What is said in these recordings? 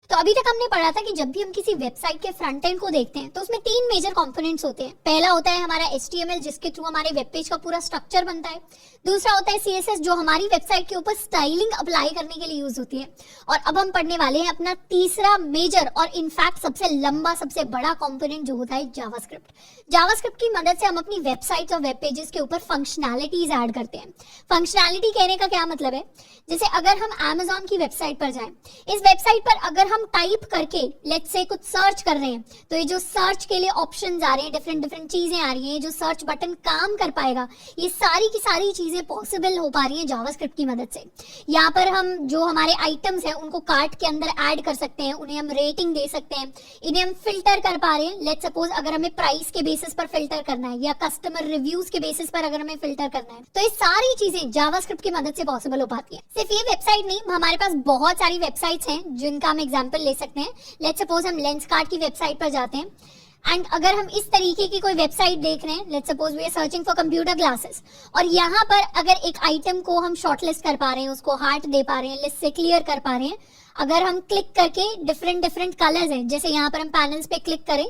तो अभी तक हमने पढ़ा था कि जब भी हम किसी वेबसाइट के फ्रंट एंड को देखते हैं तो उसमें 3 मेजर कंपोनेंट्स होते हैं। पहला होता है हमारा HTML, जिसके थ्रू हमारे वेब पेज का पूरा स्ट्रक्चर बनता है। दूसरा होता है CSS, जो हमारी वेबसाइट के ऊपर स्टाइलिंग अप्लाई करने के लिए यूज होती है। और अब हम पढ़ने वाले हैं अपना तीसरा मेजर और इनफैक्ट सबसे लंबा, सबसे बड़ा कंपोनेंट, जो होता है जावास्क्रिप्ट। जावास्क्रिप्ट की मदद से हम अपनी वेबसाइट्स और वेब पेजेस के ऊपर फंक्शनैलिटीज ऐड करते हैं। फंक्शनैलिटी कहने का क्या मतलब है? जैसे अगर हम Amazon की वेबसाइट पर जाएं, इस वेबसाइट पर अगर हम टाइप करके लेट्स से कुछ सर्च कर रहे हैं, तो ये जो सर्च के लिए ऑप्शंस आ रहे हैं, डिफरेंट चीजें आ रही हैं, जो सर्च बटन काम कर पाएगा, ये सारी की सारी चीजें पॉसिबल हो पा रही हैं जावास्क्रिप्ट की मदद से। यहाँ पर हम जो हमारे आइटम्स हैं उनको कार्ट के अंदर ऐड कर सकते हैं, उन्हें हम रेटिंग दे सकते हैं, इन्हें हम फिल्टर कर पा रहे हैं। लेट्स सपोज अगर हमें प्राइस के बेसिस पर फिल्टर करना है या कस्टमर रिव्यूज के बेसिस पर अगर हमें फिल्टर करना है, तो ये सारी चीजें जावास्क्रिप्ट की मदद से पॉसिबल हो पाती है। सिर्फ ये वेबसाइट नहीं, हमारे पास बहुत सारी वेबसाइट्स हैं जिनका हम एग्जांपल ले सकते हैं। लेट्स सपोज हम लेंसकार्ट की वेबसाइट पर जाते हैं एंड अगर हम इस तरीके की कोई वेबसाइट देख रहे हैं, let's suppose we are searching for computer glasses, और यहाँ पर अगर एक आइटम को हम शॉर्टलिस्ट कर पा रहे हैं, उसको हार्ट दे पा रहे हैं, लिस्ट से क्लियर कर पा रहे हैं, अगर हम क्लिक करके डिफरेंट कलर्स हैं, जैसे यहाँ पर हम पैनल्स पे क्लिक करें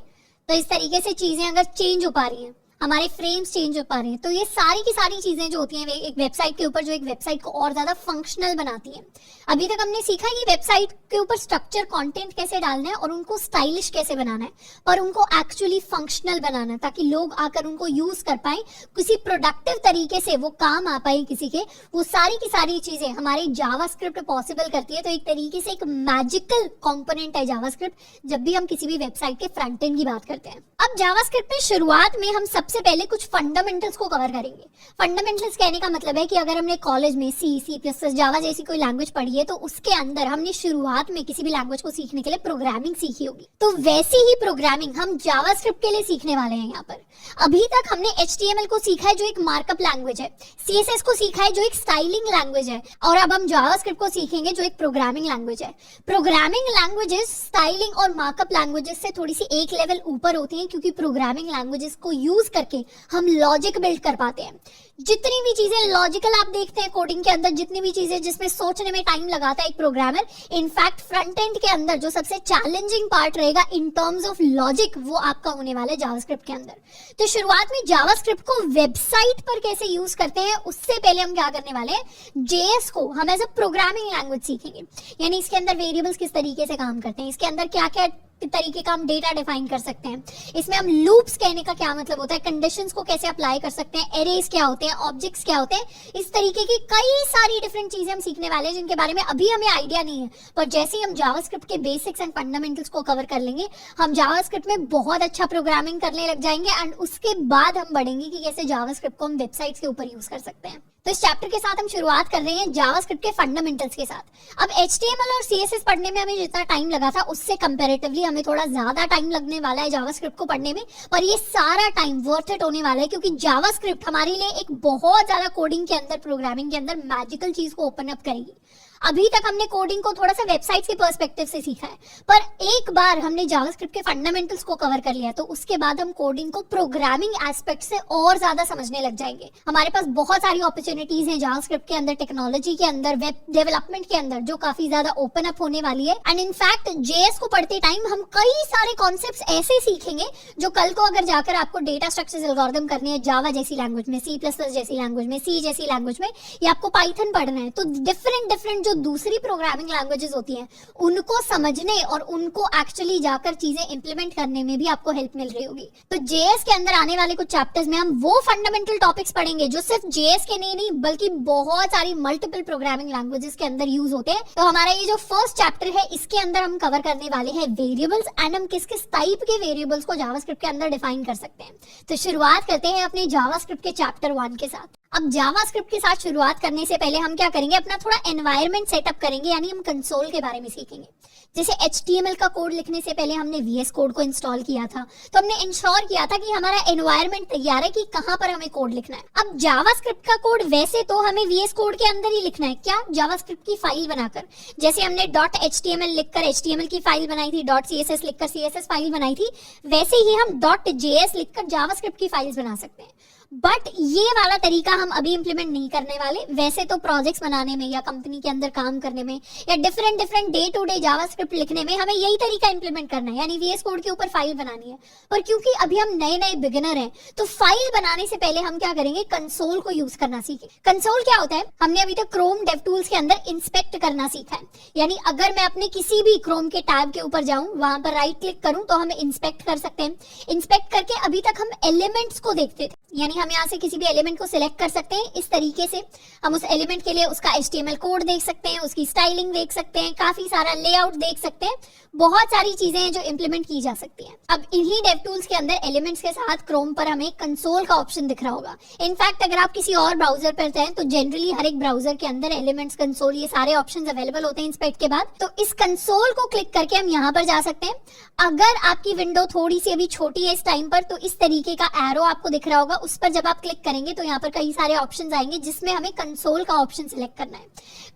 तो इस तरीके से चीजें अगर चेंज हो पा रही हैं, हमारे फ्रेम्स चेंज हो पा रहे हैं, तो ये सारी की सारी चीजें जो होती हैं एक वेबसाइट के ऊपर, जो एक वेबसाइट को और ज्यादा फंक्शनल बनाती हैं। अभी तक हमने सीखा कि वेबसाइट के ऊपर स्ट्रक्चर कंटेंट कैसे डालना है और उनको स्टाइलिश कैसे बनाना है, पर उनको एक्चुअली फंक्शनल बनाना है ताकि लोग आकर उनको यूज कर पाए, किसी प्रोडक्टिव तरीके से वो काम आ पाए किसी के। वो सारी की सारी चीजें हमारी जावास्क्रिप्ट पॉसिबल करती है। तो एक तरीके से एक मैजिकल कंपोनेंट है जावास्क्रिप्ट जब भी हम किसी भी वेबसाइट के फ्रंट एंड की बात करते हैं। अब जावास्क्रिप्ट में शुरुआत में हम सबसे पहले कुछ फंडामेंटल्स को कवर करेंगे। फंडामेंटल्स कहने का मतलब है कि अगर हमने कॉलेज में C++, जावा जैसी कोई लैंग्वेज पढ़ी है, तो उसके अंदर हमने शुरुआत में किसी भी लैंग्वेज को सीखने के लिए प्रोग्रामिंग सीखी होगी, तो वैसी ही प्रोग्रामिंग हम जावास्क्रिप्ट के लिए सीखने वाले हैं। यहाँ पर अभी तक हमने HTML को सीखा है जो एक मार्कअप लैंग्वेज है, CSS को सीखा है जो एक स्टाइलिंग लैंग्वेज है, और अब हम जावास्क्रिप्ट को सीखेंगे जो एक प्रोग्रामिंग लैंग्वेज है। प्रोग्रामिंग लैंग्वेजेस स्टाइलिंग और मार्कअप लैंग्वेजेस से थोड़ी सी एक लेवल ऊपर होती हैं, क्योंकि प्रोग्रामिंग लैंग्वेजेस को यूज करके हम लॉजिक बिल्ड कर पाते हैं। जितनी भी चीजें लॉजिकल आप देखते हैं कोडिंग के अंदर, जितनी भी चीजें जिसमें सोचने में टाइम लगाता है एक प्रोग्रामर, इनफैक्ट फ्रंट एंड के अंदर जो सबसे चैलेंजिंग पार्ट रहेगा इन टर्म्स ऑफ लॉजिक, वो आपका होने वाला है जावास्क्रिप्ट के अंदर। तो शुरुआत में जावास्क्रिप्ट को वेबसाइट पर कैसे यूज करते हैं, उससे पहले हम क्या करने वाले हैं, JS को हम एज अ प्रोग्रामिंग लैंग्वेज सीखेंगे। यानी इसके अंदर वेरिएबल्स किस तरीके से काम करते हैं, इसके अंदर क्या क्या तरीके का हम डेटा डिफाइन कर सकते हैं, इसमें हम लूप्स कहने का क्या मतलब होता है, कंडीशंस को कैसे अप्लाई कर सकते हैं, एरेज क्या होते हैं, ऑब्जेक्ट्स क्या होते हैं, इस तरीके की कई सारी डिफरेंट चीजें हम सीखने वाले हैं जिनके बारे में अभी हमें आइडिया नहीं है। पर जैसे ही हम जावास्क्रिप्ट के बेसिक्स एंड फंडामेंटल्स को कवर कर लेंगे, हम जावास्क्रिप्ट में बहुत अच्छा प्रोग्रामिंग करने लग जाएंगे एंड उसके बाद हम बढ़ेंगे कि कैसे जावास्क्रिप्ट को हम वेबसाइट्स के ऊपर यूज कर सकते हैं। तो इस चैप्टर के साथ हम शुरुआत कर रहे हैं जावास्क्रिप्ट के फंडामेंटल्स के साथ। अब HTML और CSS पढ़ने में हमें जितना टाइम लगा था उससे कंपैरेटिवली हमें थोड़ा ज्यादा टाइम लगने वाला है जावास्क्रिप्ट को पढ़ने में, पर ये सारा टाइम वर्थ इट होने वाला है, क्योंकि जावास्क्रिप्ट हमारे लिए एक बहुत ज्यादा कोडिंग के अंदर, प्रोग्रामिंग के अंदर मैजिकल चीज को ओपन अप करेगी। अभी तक हमने कोडिंग को थोड़ा सा वेबसाइट्स के पर्सपेक्टिव से सीखा है, पर एक बार हमने जावास्क्रिप्ट के फंडामेंटल्स को कवर कर लिया तो उसके बाद हम कोडिंग को प्रोग्रामिंग एस्पेक्ट से और ज्यादा समझने लग जाएंगे। हमारे पास बहुत सारी अपॉर्चुनिटीज हैं जावास्क्रिप्ट के अंदर, टेक्नोलॉजी के अंदर, वेब डेवलपमेंट के अंदर, जो काफी ज्यादा ओपन अप होने वाली है। एंड इनफैक्ट JS को पढ़ते टाइम हम कई सारे कॉन्सेप्ट्स ऐसे सीखेंगे जो कल को अगर जाकर आपको डेटा स्ट्रक्चर्स एल्गोरिथम करने हैं जावा जैसी लैंग्वेज में, C++ जैसी लैंग्वेज में, C जैसी लैंग्वेज में, या आपको पाइथन पढ़ना है, तो डिफरेंट जो दूसरी प्रोग्रामिंग लैंग्वेजेस होती हैं उनको समझने और उनको एक्चुअली जाकर चीजें इंप्लीमेंट करने में भी आपको हेल्प मिल रही होगी। तो JS के अंदर आने वाले कुछ चैप्टर्स में हम वो फंडामेंटल टॉपिक्स पढ़ेंगे जो सिर्फ JS के नहीं बल्कि बहुत सारी मल्टीपल प्रोग्रामिंग लैंग्वेजेस के अंदर यूज होते हैं। तो हमारा ये जो फर्स्ट चैप्टर है इसके अंदर हम कवर करने वाले हैं वेरिएबल्स, एंड हम किस किस टाइप के वेरिएबल्स को जावास्क्रिप्ट के अंदर डिफाइन कर सकते हैं। तो शुरुआत करते हैं अपने जावास्क्रिप्ट के चैप्टर 1 के साथ। अब जावास्क्रिप्ट के साथ शुरुआत करने से पहले हम क्या करेंगे, अपना थोड़ा एनवायरनमेंट सेटअप करेंगे, यानी हम कंसोल के बारे में सीखेंगे। जैसे HTML का कोड लिखने से पहले हमने VS कोड को इंस्टॉल किया था, तो हमने इंश्योर किया था कि हमारा एनवायरनमेंट तैयार है कि कहां पर हमें कोड लिखना है। अब जावास्क्रिप्ट का कोड वैसे तो हमें VS कोड के अंदर ही लिखना है, क्या, जावास्क्रिप्ट की फाइल बनाकर। जैसे हमने .html लिखकर HTML की फाइल बनाई थी, .css लिखकर CSS फाइल बनाई थी, वैसे ही हम .js लिखकर जावास्क्रिप्ट की फाइल्स बना सकते हैं। बट ये वाला तरीका हम अभी इंप्लीमेंट नहीं करने वाले। वैसे तो प्रोजेक्ट्स बनाने में या कंपनी के अंदर काम करने में या different day to day JavaScript लिखने में हमें यही तरीका इंप्लीमेंट करना है, यानी वीएस कोड के ऊपर फाइल बनानी है। पर क्योंकि अभी हम नए बिगिनर हैं, तो फाइल बनाने से पहले हम क्या करेंगे, कंसोल को यूज करना सीखें। कंसोल क्या होता है, हमने अभी तक क्रोम डेव टूल्स के अंदर इंस्पेक्ट करना सीखा है, यानी अगर मैं अपने किसी भी क्रोम के टैब के ऊपर जाऊं, वहां पर राइट क्लिक करूं तो हम इंस्पेक्ट कर सकते हैं। इंस्पेक्ट करके अभी तक हम एलिमेंट्स को देखते थे, यानी हम यहाँ से किसी भी एलिमेंट को सिलेक्ट कर सकते हैं। इस तरीके से हम उस एलिमेंट के लिए उसका HTML कोड देख सकते हैं, उसकी स्टाइलिंग देख सकते हैं, काफी सारा लेआउट देख सकते हैं, बहुत सारी चीजें हैं जो इंप्लीमेंट की जा सकती हैं। अब इन्हीं डेव टूल्स के अंदर एलिमेंट्स के साथ क्रोम पर हमें कंसोल का ऑप्शन दिख रहा होगा। इनफैक्ट अगर आप किसी और ब्राउजर पर हैं तो जनरली हर एक ब्राउजर के अंदर एलिमेंट्स, कंसोल, ये सारे ऑप्शंस अवेलेबल होते हैं इंस्पेक्ट के बाद। तो इस कंसोल को क्लिक करके हम यहाँ पर जा सकते हैं। अगर आपकी विंडो थोड़ी सी अभी छोटी है इस टाइम पर, तो इस तरीके का एरो आपको दिख रहा होगा, उस पर जब आप क्लिक करेंगे तो यहाँ पर कई सारे ऑप्शंस आएंगे जिसमें हमें कंसोल का ऑप्शन सिलेक्ट करना है।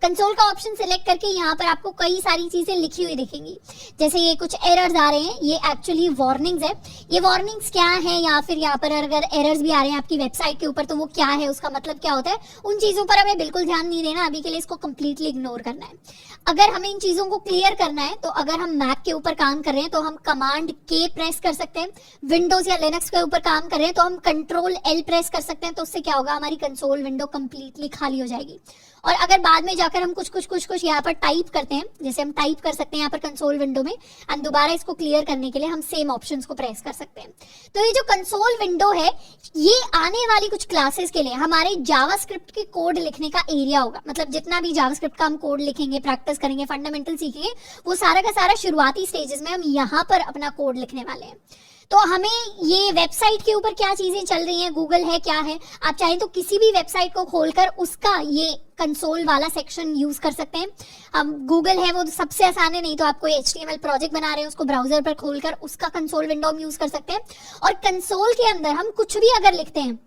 कंसोल का ऑप्शन सिलेक्ट करके यहाँ पर आपको कई सारी चीजें लिखी हुई दिखेंगी, जैसे ये कुछ एरर्स आ रहे हैं, ये एक्चुअली वार्निंग्स है। ये वार्निंग्स क्या है, या फिर यहाँ पर अगर एरर्स भी आ रहे हैं आपकी वेबसाइट के ऊपर तो वो क्या है, उसका मतलब क्या होता है, उन चीजों पर हमें बिल्कुल ध्यान नहीं देना। अभी के लिए इसको कंप्लीटली इग्नोर करना है। अगर हमें इन चीजों को क्लियर करना है तो अगर हम मैक के ऊपर काम कर रहे हैं तो हम कमांड K प्रेस कर सकते हैं। विंडोज या लिनक्स के ऊपर काम कर रहे हैं तो हम कंट्रोल L प्रेस कर सकते हैं। तो उससे क्या होगा, हमारी कंसोल विंडो कंप्लीटली खाली हो जाएगी। और अगर बाद में जाकर हम कुछ यहाँ पर टाइप करते हैं, जैसे हम टाइप कर सकते हैं यहाँ पर कंसोल विंडो में, एंड दोबारा इसको क्लियर करने के लिए हम सेम ऑप्शंस को प्रेस कर सकते हैं। तो ये जो कंसोल विंडो है, ये आने वाली कुछ क्लासेस के लिए हमारे जावास्क्रिप्ट के कोड लिखने का एरिया होगा। मतलब जितना भी जावास्क्रिप्ट का हम कोड लिखेंगे, प्रैक्टिस करेंगे, फंडामेंटल सीखेंगे, वो सारा का सारा शुरुआती स्टेजेस में हम यहाँ पर अपना कोड लिखने वाले हैं। तो हमें ये वेबसाइट के ऊपर क्या चीजें चल रही हैं, गूगल है, क्या है, आप चाहें तो किसी भी वेबसाइट को खोलकर उसका ये कंसोल वाला सेक्शन यूज कर सकते हैं। अब गूगल है वो सबसे आसान है, नहीं तो आप कोई HTML प्रोजेक्ट बना रहे हैं उसको ब्राउजर पर खोलकर उसका कंसोल विंडो हम यूज कर सकते हैं। और कंसोल के अंदर हम कुछ भी अगर लिखते हैं,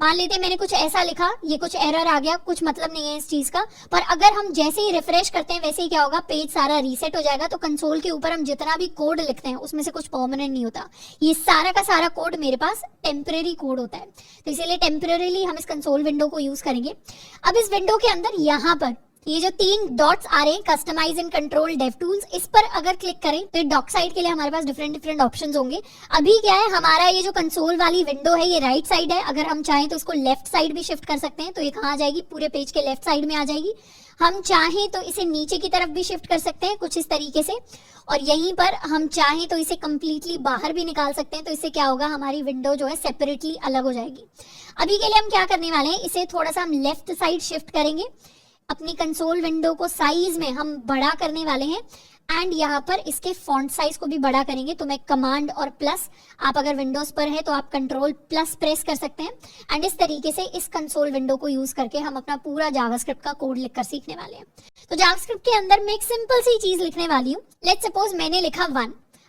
मान लेते हैं मैंने कुछ ऐसा लिखा, ये कुछ एरर आ गया, कुछ मतलब नहीं है इस चीज का, पर अगर हम जैसे ही रिफ्रेश करते हैं वैसे ही क्या होगा, पेज सारा रीसेट हो जाएगा। तो कंसोल के ऊपर हम जितना भी कोड लिखते हैं उसमें से कुछ परमानेंट नहीं होता, ये सारा का सारा कोड मेरे पास टेम्परेरी कोड होता है। तो इसीलिए टेम्परेरीली हम इस कंसोल विंडो को यूज करेंगे। अब इस विंडो के अंदर यहाँ पर ये जो 3 डॉट्स आ रहे हैं, customize and control dev tools, इस पर अगर क्लिक करें तो डॉक साइड के लिए हमारे पास डिफरेंट ऑप्शंस होंगे। अभी क्या है, हमारा ये जो कंसोल वाली विंडो है ये राइट साइड है। अगर हम चाहें तो इसको लेफ्ट साइड भी शिफ्ट कर सकते हैं, तो ये कहाँ आ जाएगी, पूरे पेज के लेफ्ट साइड में आ जाएगी। हम चाहें तो इसे नीचे की तरफ भी शिफ्ट कर सकते हैं कुछ इस तरीके से, और यहीं पर हम चाहें तो इसे कंप्लीटली बाहर भी निकाल सकते हैं। तो इससे क्या होगा, हमारी विंडो जो है सेपरेटली अलग हो जाएगी। अभी के लिए हम क्या करने वाले हैं, इसे थोड़ा सा हम लेफ्ट साइड शिफ्ट करेंगे, अपनी कंसोल विंडो को साइज में हम बड़ा करने वाले हैं, एंड यहाँ पर इसके फॉन्ट साइज को भी बड़ा करेंगे। तो मैं कमांड और प्लस, आप अगर विंडोज पर है तो आप कंट्रोल प्लस प्रेस कर सकते हैं, एंड इस तरीके से इस कंसोल विंडो को यूज करके हम अपना पूरा जावास्क्रिप्ट का कोड लिखकर सीखने वाले हैं। तो जावास्क्रिप्ट के अंदर मैं एक सिंपल सी चीज लिखने वाली हूँ। लेट्स सपोज मैंने लिखा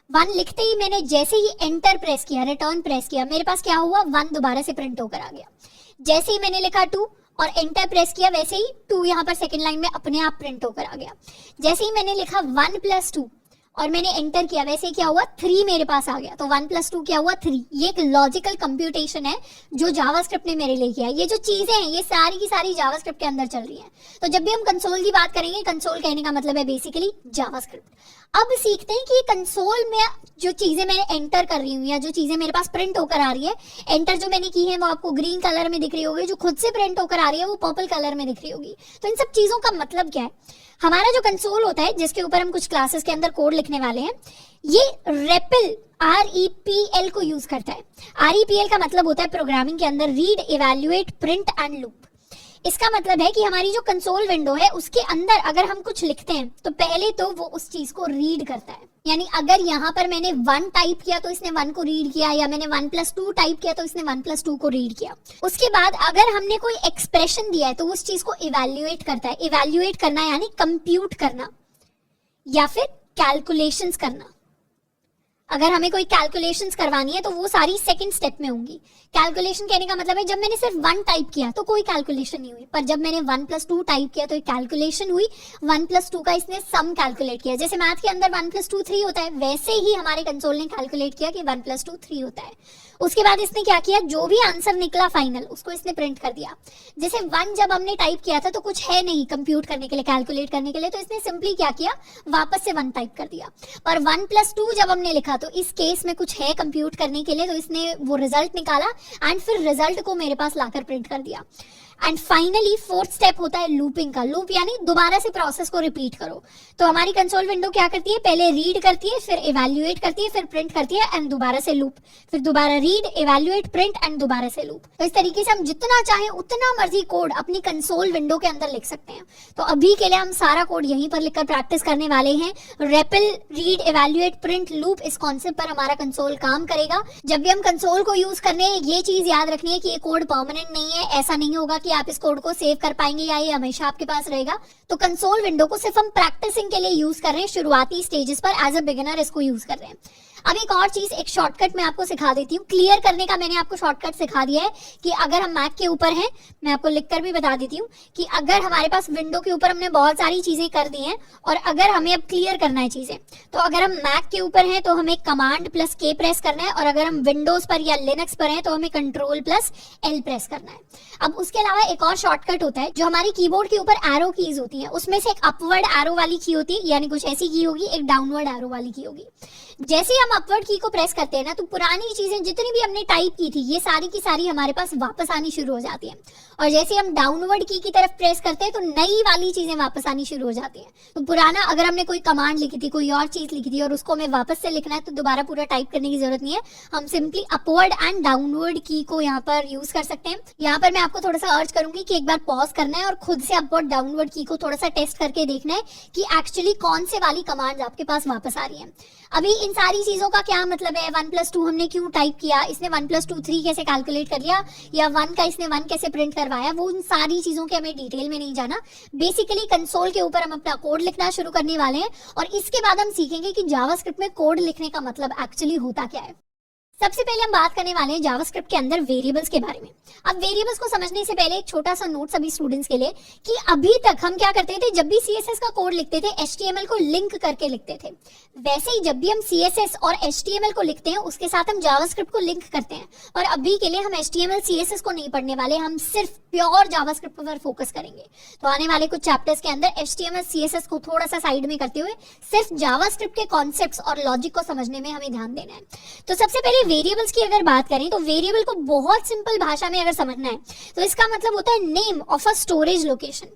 1 लिखते ही मैंने जैसे ही एंटर प्रेस किया, रिटर्न प्रेस किया, मेरे पास क्या हुआ, 1 दोबारा से प्रिंट होकर आ गया। जैसे ही मैंने लिखा 2 और एंटर प्रेस किया, वैसे ही 2 यहाँ पर सेकंड लाइन में अपने आप प्रिंट होकर आ गया। जैसे ही मैंने लिखा 1 + 2 और मैंने एंटर किया, वैसे क्या हुआ, 3 मेरे पास आ गया। तो 1 + 2 क्या हुआ, 3। ये एक लॉजिकल कंप्यूटेशन है जो जावास्क्रिप्ट ने मेरे लिए किया। ये जो चीजें हैं ये सारी की सारी जावास्क्रिप्ट के अंदर चल रही हैं। तो जब भी हम कंसोल की बात करेंगे, कंसोल कहने का मतलब है बेसिकली जावास्क्रिप्ट। अब सीखते हैं कि कंसोल में जो चीजें मैंने एंटर कर रही हूँ या जो चीजें मेरे पास प्रिंट होकर आ रही है, एंटर जो मैंने की है वो आपको ग्रीन कलर में दिख रही होगी, जो खुद से प्रिंट होकर आ रही है वो पर्पल कलर में दिख रही होगी। तो इन सब चीजों का मतलब क्या है, हमारा जो कंसोल होता है जिसके ऊपर हम कुछ क्लासेस के अंदर कोड लिखने वाले हैं, ये रेपल REPL को यूज करता है। REPL का मतलब होता है प्रोग्रामिंग के अंदर read, evaluate, print and loop. इसका मतलब है कि हमारी जो कंसोल विंडो है उसके अंदर अगर हम कुछ लिखते हैं तो पहले तो वो उस चीज को रीड करता है। यानी अगर यहाँ पर मैंने 1 टाइप किया तो इसने 1 को रीड किया, या मैंने 1 + 2 टाइप किया तो इसने 1 + 2 को रीड किया। उसके बाद अगर हमने कोई एक्सप्रेशन दिया है तो उस चीज को इवैल्यूएट करता है। इवैल्यूएट करना यानी कंप्यूट करना या फिर कैलकुलेशंस करना। अगर हमें कोई कैलकुलेशंस करवानी है तो वो सारी सेकंड स्टेप में होंगी। कैलकुलेशन कहने का मतलब है जब मैंने सिर्फ 1 टाइप किया तो कोई कैलकुलेशन नहीं हुई, पर जब मैंने 1 + 2 टाइप किया तो एक कैलकुलेशन हुई। 1 + 2 का इसने सम कैलकुलेट किया। जैसे मैथ के अंदर 1 + 2 3 होता है, वैसे ही हमारे कंसोल ने कैलकुलेट किया कि 1 + 2 3 होता है। उसके बाद इसने क्या किया, जो भी आंसर निकला फाइनल उसको इसने प्रिंट कर दिया। जैसे 1 जब हमने टाइप किया था तो कुछ है नहीं कंप्यूट करने के लिए, कैलकुलेट करने के लिए, तो इसने सिंपली क्या किया, वापस से 1 टाइप कर दिया। पर 1 + 2 जब हमने लिखा तो इस केस में कुछ है कंप्यूट करने के लिए, तो इसने वो रिजल्ट निकाला एंड फिर रिजल्ट को मेरे पास लाकर प्रिंट कर दिया। एंड फाइनली 4th स्टेप होता है लूपिंग का। लूप यानी दोबारा से प्रोसेस को रिपीट करो। तो हमारी कंसोल विंडो क्या करती है, पहले रीड करती है, फिर इवैल्यूएट करती है, फिर प्रिंट करती है एंड दोबारा से लूप, फिर दोबारा रीड, इवैल्यूएट, प्रिंट एंड दोबारा से लूप। तो इस तरीके से हम जितना चाहें उतना मर्जी कोड अपनी कंसोल विंडो के अंदर लिख सकते हैं। तो अभी के लिए हम सारा कोड यहीं पर लिखकर प्रैक्टिस करने वाले हैं। REPL, read, evaluate, print, loop, इस कॉन्सेप्ट पर हमारा कंसोल काम करेगा। जब भी हम कंसोल को यूज करने, ये चीज याद रखनी है कि ये कोड परमानेंट नहीं है। ऐसा नहीं होगा कि आप इस कोड को सेव कर पाएंगे या ये हमेशा आपके पास रहेगा। तो कंसोल विंडो को सिर्फ हम प्रैक्टिसिंग के लिए यूज कर रहे हैं, शुरुआती स्टेजेस पर एज अ बिगिनर इसको यूज कर रहे हैं। अब एक और चीज, एक शॉर्टकट मैं आपको सिखा देती हूँ। क्लियर करने का मैंने आपको शॉर्टकट सिखा दिया है कि अगर हम मैक के ऊपर हैं, मैं आपको लिखकर भी बता देती हूँ कि अगर हमारे पास विंडो के ऊपर हमने बहुत सारी चीजें कर दी हैं और अगर हमें अब क्लियर करना है चीजें, तो अगर हम मैक के ऊपर हैं तो हमें Command+K प्रेस करना है, और अगर हम विंडोज पर या लिनक्स पर हैं तो हमें Ctrl+L प्रेस करना है। अब उसके अलावा एक और शॉर्टकट होता है, जो हमारी कीबोर्ड के ऊपर एरो कीज होती हैं, उसमें से एक अपवर्ड एरो वाली की होती है, यानी कुछ ऐसी की होगी, एक डाउनवर्ड एरो वाली की होगी। जैसे ही हम अपवर्ड की को प्रेस करते हैं ना, तो पुरानी चीजें जितनी भी हमने टाइप की थी ये सारी की सारी हमारे पास वापस आनी शुरू हो जाती है। और जैसे हम डाउनवर्ड की तरफ प्रेस करते हैं तो नई वाली चीजें वापस आनी शुरू हो जाती हैं। तो पुराना, अगर हमने कोई कमांड लिखी थी, कोई और चीज लिखी थी और उसको हमें वापस से लिखना है, तो दोबारा पूरा टाइप करने की जरूरत नहीं है। हम सिंपली अपवर्ड एंड डाउनवर्ड की को यहाँ पर यूज कर सकते हैं। यहाँ पर मैं आपको थोड़ा सा अर्ज करूंगी कि एक बार पॉज करना है और खुद से अपवर्ड डाउनवर्ड की को थोड़ा सा टेस्ट करके देखना है कि एक्चुअली कौन से वाली कमांड आपके पास वापस आ रही है। अभी इन सारी चीजों का क्या मतलब है, 1 + 2 हमने क्यों टाइप किया, इसने 1 + 2 3 कैसे कैलकुलेट कर लिया, या 1 का इसने 1 कैसे प्रिंट करवाया, वो उन सारी चीजों के हमें डिटेल में नहीं जाना। बेसिकली कंसोल के ऊपर हम अपना कोड लिखना शुरू करने वाले हैं और इसके बाद हम सीखेंगे कि जावास्क्रिप्ट में कोड लिखने का मतलब एक्चुअली होता क्या है। सबसे पहले हम बात करने वाले हैं जावास्क्रिप्ट के अंदर वेरिएबल्स के बारे में। अब वेरिएबल्स को समझने से पहले एक छोटा सा नोट सभी स्टूडेंट्स के लिए कि अभी तक हम क्या करते थे, जब भी सीएसएस का कोड लिखते थे एचटीएमएल को लिंक करके लिखते थे। वैसे ही जब भी हम सीएसएस और एचटीएमएल को लिखते हैं उसके साथ हम जावास्क्रिप्ट को लिंक करते हैं। और अभी के लिए हम एचटीएमएल सीएसएस को नहीं पढ़ने वाले, हम सिर्फ प्योर जावास्क्रिप्ट पर फोकस करेंगे। तो आने वाले कुछ चैप्टर्स के अंदर एचटीएमएल सीएसएस को थोड़ा सा साइड में करते हुए सिर्फ जावास्क्रिप्ट के कॉन्सेप्ट्स और लॉजिक को समझने में हमें ध्यान देना है। तो सबसे पहले वेरिएबल्स की अगर बात करें तो वेरिएबल को बहुत सिंपल भाषा में अगर समझना है तो इसका मतलब होता है name of a storage location.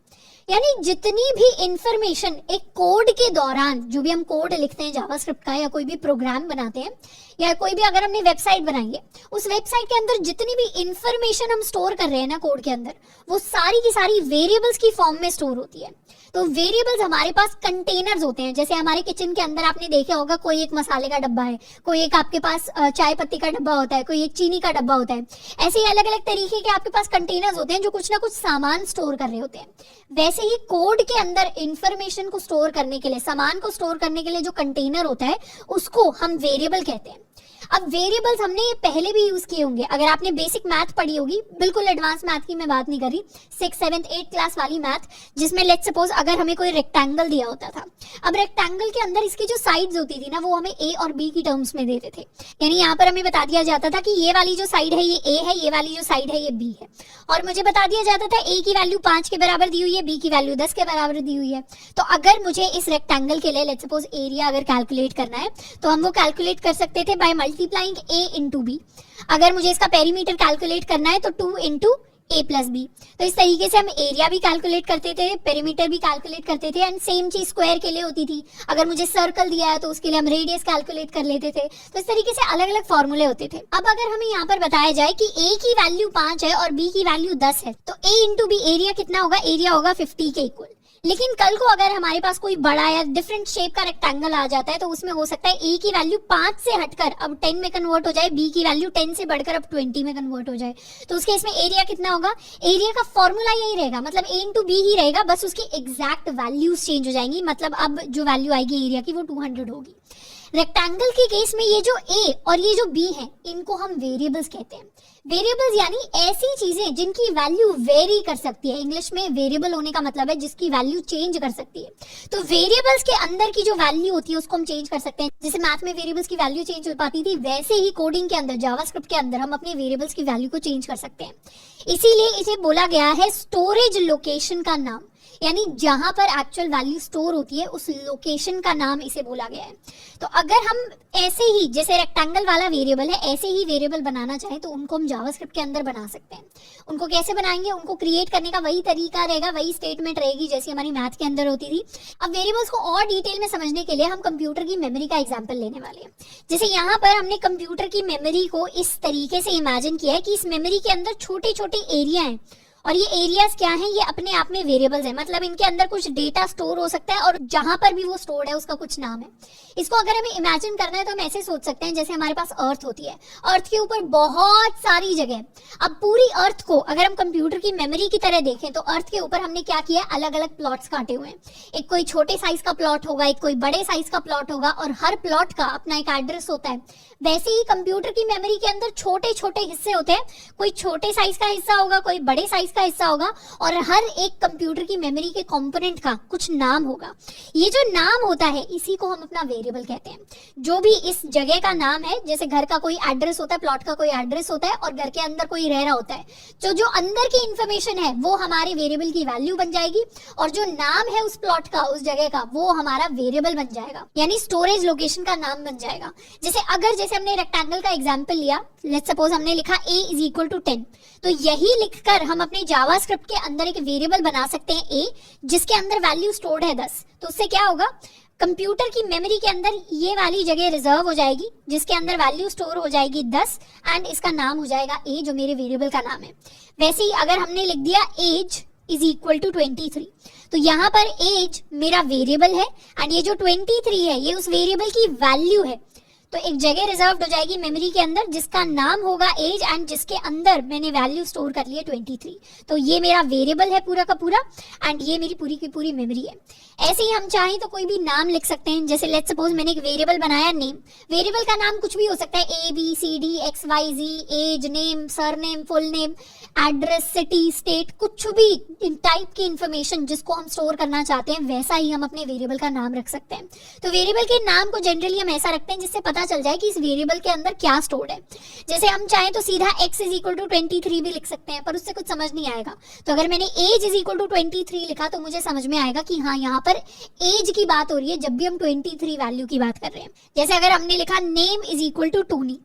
यानी जितनी भी इंफॉर्मेशन एक कोड के दौरान, जो भी हम कोड लिखते हैं जावास्क्रिप्ट का या कोई भी प्रोग्राम बनाते हैं या कोई भी अगर हमने वेबसाइट बनाई है, उस वेबसाइट के अंदर जितनी भी इंफॉर्मेशन हम स्टोर कर रहे हैं ना कोड के अंदर, वो सारी की सारी वेरिएबल्स की फॉर्म में स्टोर होती है। तो वेरिएबल्स हमारे पास कंटेनर्स होते हैं। जैसे हमारे किचन के अंदर आपने देखा होगा कोई एक मसाले का डब्बा है, कोई एक आपके पास चाय पत्ती का डब्बा होता है, कोई एक चीनी का डब्बा होता है। ऐसे ही अलग अलग तरीके के आपके पास कंटेनर्स होते हैं जो कुछ ना कुछ सामान स्टोर कर रहे होते हैं। वैसे ही कोड के अंदर इंफॉर्मेशन को स्टोर करने के लिए, सामान को स्टोर करने के लिए जो कंटेनर होता है उसको हम वेरिएबल कहते हैं। अब वेरिएबल्स हमने ये पहले भी यूज किए होंगे। अगर आपने बेसिक मैथ पढ़ी होगी, बिल्कुल एडवांस मैथ की मैं बात नहीं कर रही, 6th 7th 8th क्लास वाली मैथ, जिसमें लेट्स सपोज अगर हमें कोई रेक्टेंगल दिया होता था। अब रेक्टेंगल के अंदर इसकी जो साइड्स होती थी ना, वो हमें ए और बी की टर्म्स में देते थे। यानी यहाँ पर हमें बता दिया जाता था कि ये वाली जो साइड है ये ए है, ये वाली जो साइड है ये बी है। और मुझे बता दिया जाता था ए की वैल्यू 5 के बराबर दी हुई है, बी की वैल्यू 10 के बराबर दी हुई है। तो अगर मुझे इस रेक्टेंगल के लिए लेट्स सपोज एरिया अगर कैलकुलेट करना है तो हम वो कैलकुलेट कर सकते थे by multiplying A into B. अगर मुझे इसका पेरीमीटर कैलकुलेट करना है तो 2 इंटू a प्लस बी। तो इस तरीके से हम एरिया भी कैलकुलेट करते थे, पेरीमीटर भी कैलकुलेट करते थे। एंड सेम चीज स्क्वायर के लिए होती थी। अगर मुझे सर्कल दिया है तो उसके लिए हम रेडियस कैलकुलेट कर लेते थे। तो इस तरीके से अलग अलग फॉर्मूले होते थे। अब अगर हमें यहाँ पर बताया जाए कि a की वैल्यू 5 है और b की वैल्यू 10 है, तो a इंटू बी एरिया कितना होगा? एरिया होगा 50 के इक्वल। लेकिन कल को अगर हमारे पास कोई बड़ा या डिफरेंट शेप का रेक्टेंगल आ जाता है तो उसमें हो सकता है a की वैल्यू 5 से हटकर अब 10 में कन्वर्ट हो जाए, b की वैल्यू 10 से बढ़कर अब 20 में कन्वर्ट हो जाए। तो उसके इसमें एरिया कितना होगा? एरिया का फॉर्मूला यही रहेगा, मतलब a इंटू बी ही रहेगा, बस उसकी एग्जैक्ट वैल्यूज चेंज हो जाएंगी। मतलब अब जो वैल्यू आएगी एरिया की वो 200 होगी। रेक्टेंगल के केस में ये जो a और ये जो b है इनको हम वेरिएबल्स कहते हैं। वेरिएबल्स यानी ऐसी चीजें जिनकी वैल्यू वेरी कर सकती है। इंग्लिश में वेरिएबल होने का मतलब है जिसकी वैल्यू चेंज कर सकती है। तो वेरिएबल्स के अंदर की जो वैल्यू होती है उसको हम चेंज कर सकते हैं। जैसे मैथ में वेरिएबल्स की वैल्यू चेंज हो पाती थी, वैसे ही कोडिंग के अंदर, जावास्क्रिप्ट के अंदर हम अपने वेरिएबल्स की वैल्यू को चेंज कर सकते हैं। इसीलिए इसे बोला गया है स्टोरेज लोकेशन का नाम, यानी जहां पर एक्चुअल वैल्यू स्टोर होती है उस लोकेशन का नाम इसे बोला गया है। तो अगर हम ऐसे ही, जैसे रेक्टेंगल वाला वेरिएबल है, ऐसे ही वेरिएबल बनाना चाहें तो उनको हम जावास्क्रिप्ट के अंदर बना सकते हैं। उनको कैसे बनाएंगे? उनको क्रिएट करने का वही तरीका रहेगा, वही स्टेटमेंट रहेगी जैसी हमारी मैथ के अंदर होती थी। अब वेरिएबल्स को और डिटेल में समझने के लिए हम कंप्यूटर की मेमोरी का एग्जाम्पल लेने वाले हैं। जैसे यहाँ पर हमने कंप्यूटर की मेमोरी को इस तरीके से इमेजिन किया है कि इस मेमोरी के अंदर छोटे छोटे एरिया हैं और ये एरियाज क्या हैं? ये अपने आप में वेरिएबल्स हैं, मतलब इनके अंदर कुछ डेटा स्टोर हो सकता है और जहां पर भी वो स्टोर्ड है उसका कुछ नाम है। इसको अगर हमें इमेजिन करना है तो हम ऐसे सोच सकते हैं जैसे हमारे पास अर्थ होती है, अर्थ के ऊपर बहुत सारी जगह। अब पूरी अर्थ को अगर हम कंप्यूटर की मेमोरी की तरह देखें तो अर्थ के ऊपर हमने क्या किया? अलग अलग प्लॉट्स काटे हुए हैं। एक कोई छोटे साइज का प्लॉट होगा, एक कोई बड़े साइज का प्लॉट होगा और हर प्लॉट का अपना एक एड्रेस होता है। वैसे ही कंप्यूटर की मेमोरी के अंदर छोटे छोटे हिस्से होते हैं, कोई छोटे साइज का हिस्सा होगा, कोई बड़े साइज का हिस्सा होगा और हर एक कंप्यूटर की मेमोरी के कंपोनेंट का कुछ नाम होगा। ये जो नाम होता है इसी को हम अपना वेरिएबल कहते हैं। जो भी इस जगह का नाम है, जैसे घर का कोई एड्रेस होता है, प्लॉट का कोई एड्रेस होता है और घर के अंदर कोई रह रहा होता है, तो जो अंदर की इंफॉर्मेशन है वो हमारे वेरिएबल की वैल्यू बन जाएगी और जो नाम है उस प्लॉट का, उस जगह का, वो हमारा वेरिएबल बन जाएगा, यानी स्टोरेज लोकेशन का नाम बन जाएगा। जैसे हमने रेक्टेंगल का एग्जांपल लिया, लेट्स सपोज हमने लिखा a = 10, तो यही लिखकर हम अपने जावास्क्रिप्ट के अंदर एक वेरिएबल बना सकते हैं a, जिसके अंदर वैल्यू स्टोर्ड है 10। तो उससे क्या होगा? कंप्यूटर की मेमोरी के अंदर ये वाली जगह रिजर्व हो जाएगी जिसके अंदर वैल्यू स्टोर हो जाएगी 10 एंड इसका नाम हो जाएगा a, जो मेरे वेरिएबल का नाम है। वैसे ही अगर हमने लिख दिया age = 23, तो यहाँ पर एज मेरा वेरिएबल है एंड ये जो 23 है ये उस वेरिएबल की वैल्यू है। तो एक जगह रिजर्व हो जाएगी मेमोरी के अंदर जिसका नाम होगा एज एंड जिसके अंदर मैंने वैल्यू स्टोर कर ली है 23। तो ये मेरा वेरिएबल है पूरा का पूरा एंड ये मेरी पूरी की पूरी मेमोरी है। ऐसे ही हम चाहें तो कोई भी नाम लिख सकते हैं। जैसे लेट्स सपोज मैंने एक वेरिएबल बनाया नेम। वेरिएबल का नाम कुछ भी हो सकता है, ABCD XYZ, age, name, surname, full name, address, city, state, कुछ भी टाइप की इंफॉर्मेशन जिसको हम स्टोर करना चाहते हैं वैसा ही हम अपने वेरिएबल का नाम रख सकते हैं। तो वेरिएबल के नाम को जनरली हम ऐसा रखते हैं जिससे पता चल जाए कि इस वेरिएबल के अंदर क्या स्टोर्ड है। जैसे हम चाहें तो सीधा x = 23 भी लिख सकते हैं, पर उससे कुछ समझ नहीं आएगा। तो अगर मैंने एज = 23 लिखा तो मुझे समझ में आएगा कि हाँ यहाँ पर एज की बात हो रही है जब भी हम 23 वैल्यू की बात कर रहे हैं। जैसे अगर हमने लिखा नेम = टोनी,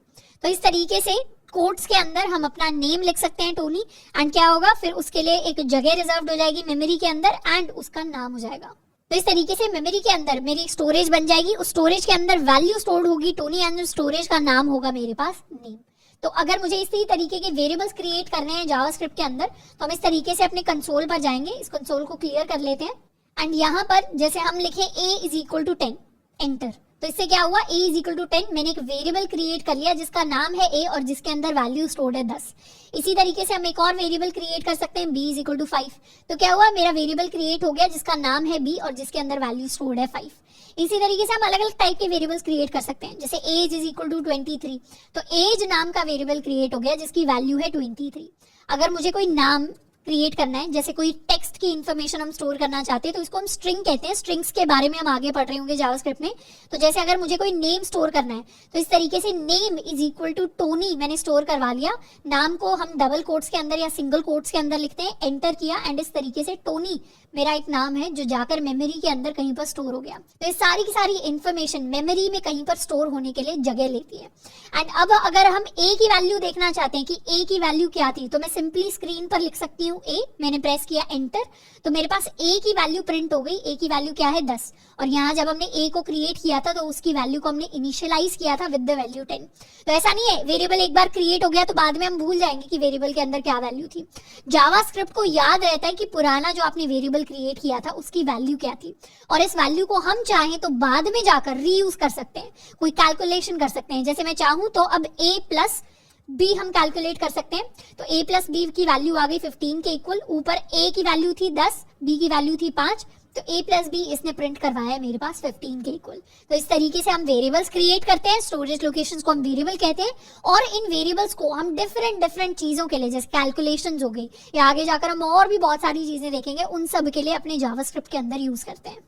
तो इस तरीके से कोट्स के अंदर हम अपना नेम लिख सकते हैं टोनी एंड क्या होगा? फिर उसके लिए एक जगह रिजर्व हो जाएगी मेमोरी के अंदर एंड उसका नाम हो जाएगा। तो इस तरीके से मेमोरी के अंदर मेरी स्टोरेज बन जाएगी, उस स्टोरेज के अंदर वैल्यू स्टोर्ड होगी टोनी एंड स्टोरेज का नाम होगा मेरे पास नेम। तो अगर मुझे इसी तरीके के वेरिएबल्स क्रिएट करने हैं जावास्क्रिप्ट के अंदर तो हम इस तरीके से अपने कंसोल पर जाएंगे। इस कंसोल को क्लियर कर लेते हैं एंड यहाँ पर जैसे हम लिखे a = 10 एंटर, तो इससे क्या हुआ? a = 10 मैंने एक वेरिएबल क्रिएट कर लिया जिसका नाम है a और जिसके अंदर वैल्यू स्टोर्ड है 10। इसी तरीके से हम एक और वेरिएबल क्रिएट कर सकते हैं b = 5, तो क्या हुआ? मेरा वेरिएबल क्रिएट हो गया जिसका नाम है b और जिसके अंदर वैल्यू स्टोर्ड है 5। इसी तरीके से हम अलग अलग टाइप के वेरिएबल्स क्रिएट कर सकते हैं। जैसे एज = 23, तो एज नाम का वेरिएबल क्रिएट हो गया जिसकी वैल्यू है 23। अगर मुझे कोई नाम क्रिएट करना है, जैसे कोई टेक्स्ट की इंफॉर्मेशन हम स्टोर करना चाहते हैं तो इसको हम स्ट्रिंग कहते हैं। स्ट्रिंग्स के बारे में हम आगे पढ़ रहे होंगे जावास्क्रिप्ट में। तो जैसे अगर मुझे कोई नेम स्टोर करना है तो इस तरीके से नेम = टोनी मैंने स्टोर करवा लिया। नाम को हम डबल कोट्स के अंदर या सिंगल कोट्स के अंदर लिखते हैं, एंटर किया एंड इस तरीके से टोनी मेरा एक नाम है जो जाकर मेमोरी के अंदर कहीं पर स्टोर हो गया। तो ये सारी की सारी इंफॉर्मेशन मेमोरी में कहीं पर स्टोर होने के लिए जगह लेती है। एंड अब अगर हम a की वैल्यू देखना चाहते हैं कि a की वैल्यू क्या थी, तो मैं सिंपली स्क्रीन पर लिख सकती हूँ a, मैंने प्रेस किया एंटर, तो मेरे पास a की वैल्यू प्रिंट हो गई। a की वैल्यू क्या है? 10। और यहाँ जब हमने a को क्रिएट किया था तो उसकी वैल्यू को हमने इनिशियलाइज किया था विद द वैल्यू 10। तो ऐसा नहीं है वेरिएबल एक बार क्रिएट हो गया तो बाद में हम भूल जाएंगे कि वेरिएबल के अंदर क्या वैल्यू थी। जावास्क्रिप्ट को याद रहता है कि पुराना जो आपने वेरिएबल क्रिएट किया था उसकी वैल्यू क्या थी और इस वैल्यू को हम चाहें तो बाद में जाकर रीयूज कर सकते हैं, कोई कैलकुलेशन कर सकते हैं। जैसे मैं चाहूं तो अब a + b हम कैलकुलेट कर सकते हैं। तो a + b की वैल्यू आ गई 15 के इक्वल। ऊपर a की वैल्यू थी 10, b की वैल्यू थी 5, तो a प्लस बी इसने प्रिंट करवाया है मेरे पास 15 के इक्वल। तो इस तरीके से हम वेरिएबल्स क्रिएट करते हैं, स्टोरेज लोकेशंस को हम वेरिएबल कहते हैं, और इन वेरिएबल्स को हम डिफरेंट चीज़ों के लिए, जैसे कैलकुलेशंस हो गई या आगे जाकर हम और भी बहुत सारी चीज़ें देखेंगे, उन सब के लिए अपने जावास्क्रिप्ट के अंदर यूज़ करते हैं।